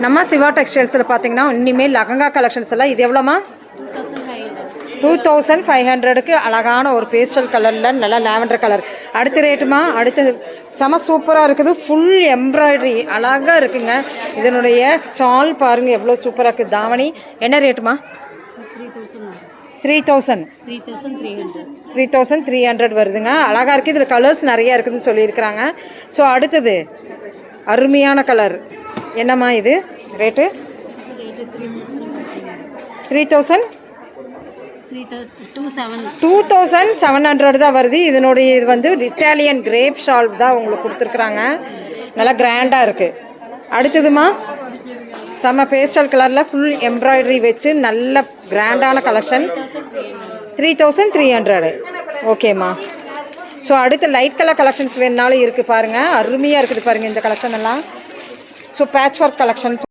நம்ம சிவா டெக்ஸ்டைல்ஸில் பார்த்தீங்கன்னா இனிமேல் லெஹங்கா கலெக்ஷன்ஸ் எல்லாம் இது எவ்வளோமா 2500க்கு அழகான ஒரு பேஸ்டல் கலரில் நல்லா லாவெண்டர் கலர். அடுத்த ரேட்டுமா அடுத்து செம சூப்பராக இருக்குது. ஃபுல் எம்ப்ராய்டரி அழகாக இருக்குங்க. இதனுடைய ஸ்டால் பாருங்கள் எவ்வளோ சூப்பராக இருக்குது. தாவணி என்ன ரேட்டுமா? 3300 வருதுங்க. அழகாக இருக்குது. இதில் கலர்ஸ் நிறையா இருக்குதுன்னு சொல்லியிருக்கிறாங்க. ஸோ அடுத்தது அருமையான கலர் என்னம்மா இது ரேட்டு? 2700 தான் வருது. இதனுடைய இது வந்து இட்டாலியன் கிரேப் ஷால் தான் உங்களுக்கு கொடுத்துருக்குறாங்க. நல்லா கிராண்டாக இருக்குது. அடுத்ததுமா செம்ம பேஸ்டல் கலரில் ஃபுல் எம்ப்ராய்டரி வச்சு நல்ல கிராண்டான கலெக்ஷன் 3300. ஓகேம்மா. ஸோ அடுத்து லைட் கலர் கலெக்ஷன்ஸ் வேணுனாலும் இருக்குது பாருங்கள். அருமையாக இருக்குது பாருங்கள் இந்த கலெக்ஷன் எல்லாம். So patch work collections